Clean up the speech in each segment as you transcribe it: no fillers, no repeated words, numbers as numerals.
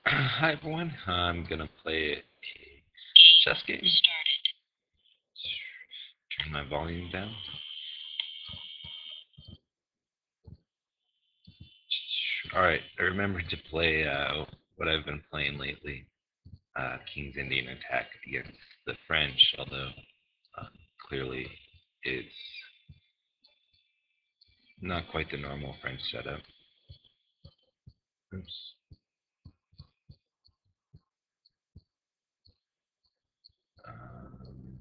Hi everyone, I'm gonna play a chess game. Turn my volume down. Alright, I remembered to play what I've been playing lately, King's Indian Attack against the French, although uh, clearly it's not quite the normal French setup. Oops. Um,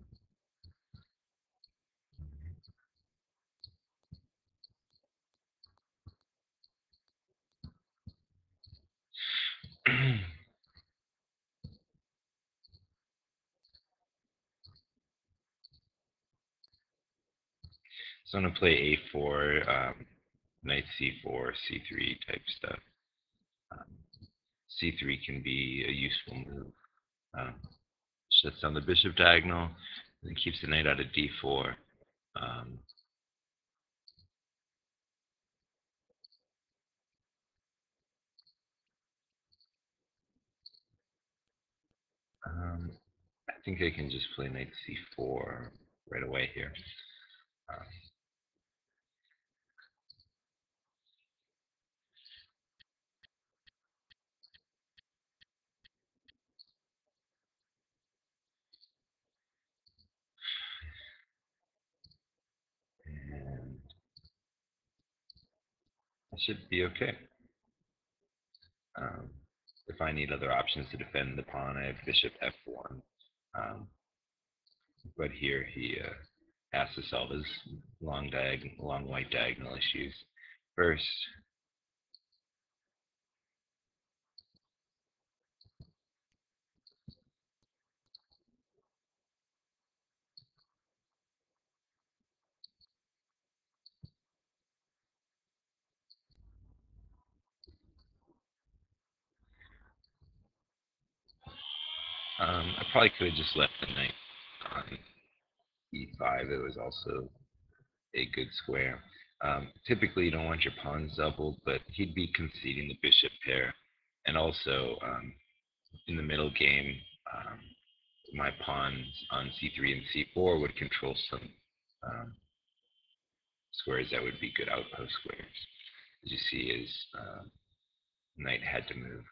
so I'm gonna play A4, knight C4, C3 type stuff. Um, C3 can be a useful move. Um, shuts down the bishop diagonal, and keeps the knight out of d4. Um, um, I think I can just play knight c4 right away here. Um, and I should be okay. Um, if I need other options to defend the pawn, I have bishop f1. Um, but here he has to solve his long white diagonal issues first. I probably could have just left the knight on e5. It was also a good square. Typically, you don't want your pawns doubled, but he'd be conceding the bishop pair. And also, in the middle game, um, my pawns on c3 and c4 would control some um, squares that would be good outpost squares. As you see, his knight had to move.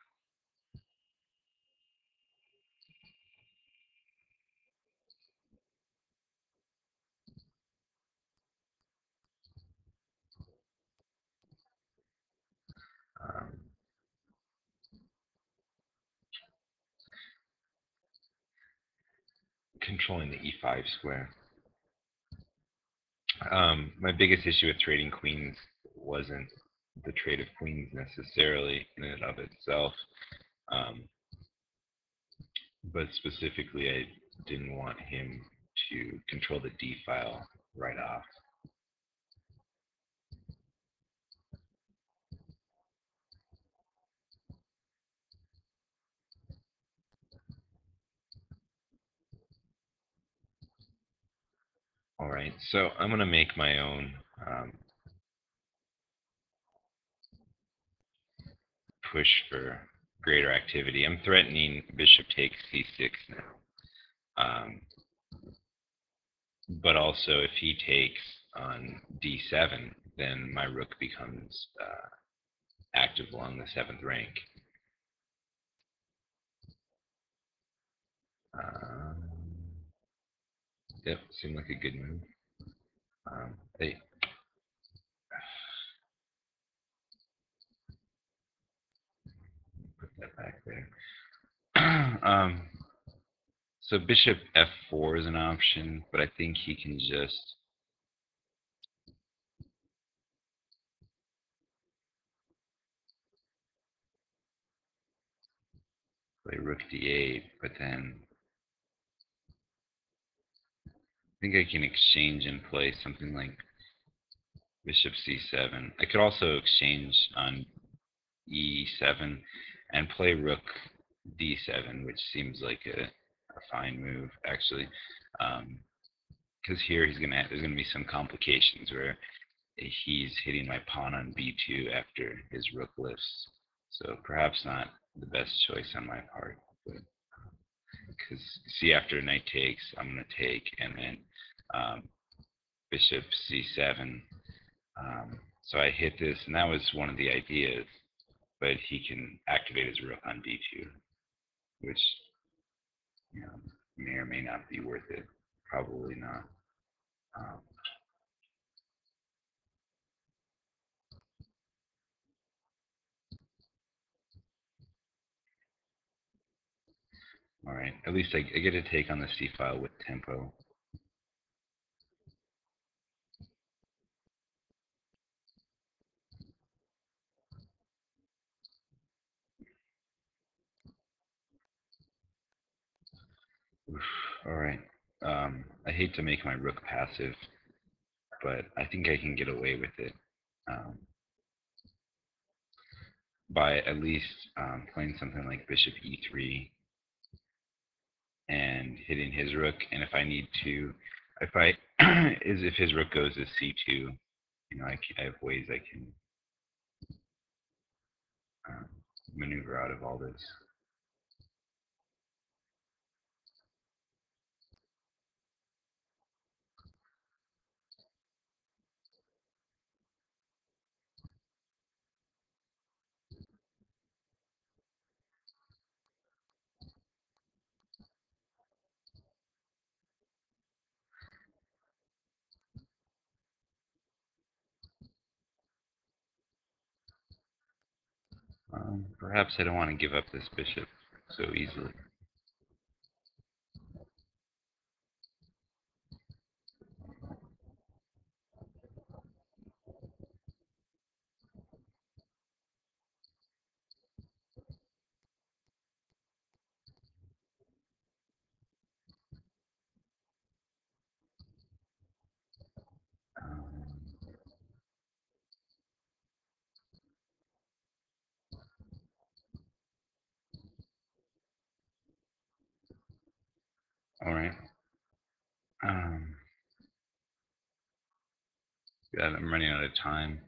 Um, Controlling the e5 square. My biggest issue with trading queens wasn't the trade of queens necessarily in and of itself, um, but specifically, I didn't want him to control the D file right off. All right, so I'm going to make my own push for greater activity. I'm threatening bishop takes c6 now. But also, if he takes on d7, then my rook becomes active along the 7th rank. Um, yep, seemed like a good move. Hey, put that back there. So bishop f4 is an option, but I think he can just play rook d8, but then I think I can exchange and play something like bishop c7. I could also exchange on e7 and play rook d7, which seems like a fine move actually, because here there's gonna be some complications where he's hitting my pawn on b2 after his rook lifts, so perhaps not the best choice on my part. Because see, after knight takes, I'm going to take, and then bishop c7. So I hit this, and that was one of the ideas. But he can activate his rook on d2, which may or may not be worth it. Probably not. Um, all right, at least I get a take on the c file with tempo. Oof, all right. I hate to make my rook passive, but I think I can get away with it by at least playing something like bishop e3 and hitting his rook. And if I need to, if his rook goes to c2, I have ways I can maneuver out of all this. Perhaps I don't want to give up this bishop so easily. All right. God, I'm running out of time.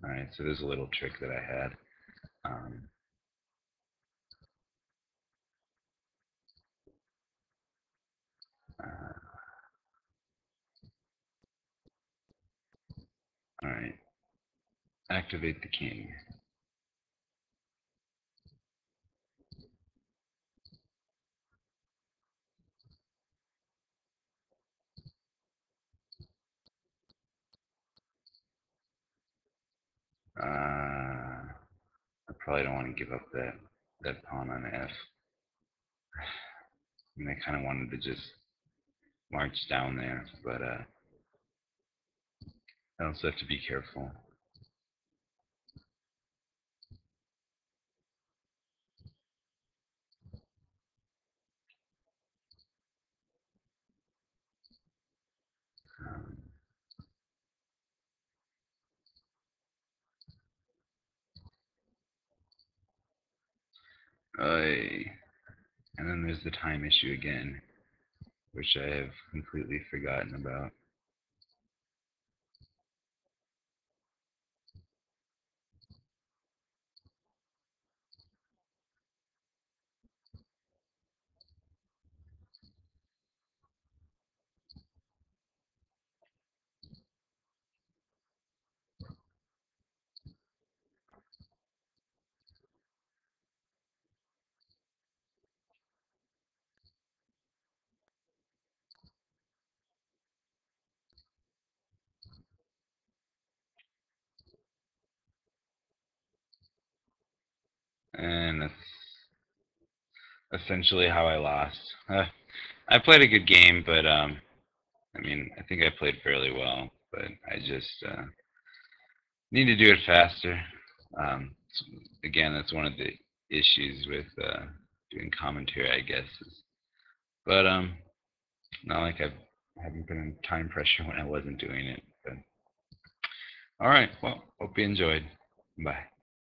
All right, so there's a little trick that I had. All right, activate the king. I probably don't want to give up that pawn on f. I mean, I kind of wanted to just march down there, but I also have to be careful. Um, and then there's the time issue again, which I have completely forgotten about. And that's essentially how I lost. I played a good game, but I mean, I think I played fairly well, but I just need to do it faster. Again, that's one of the issues with doing commentary, I guess. But not like I haven't been in time pressure when I wasn't doing it. But All right. Well, hope you enjoyed. Bye.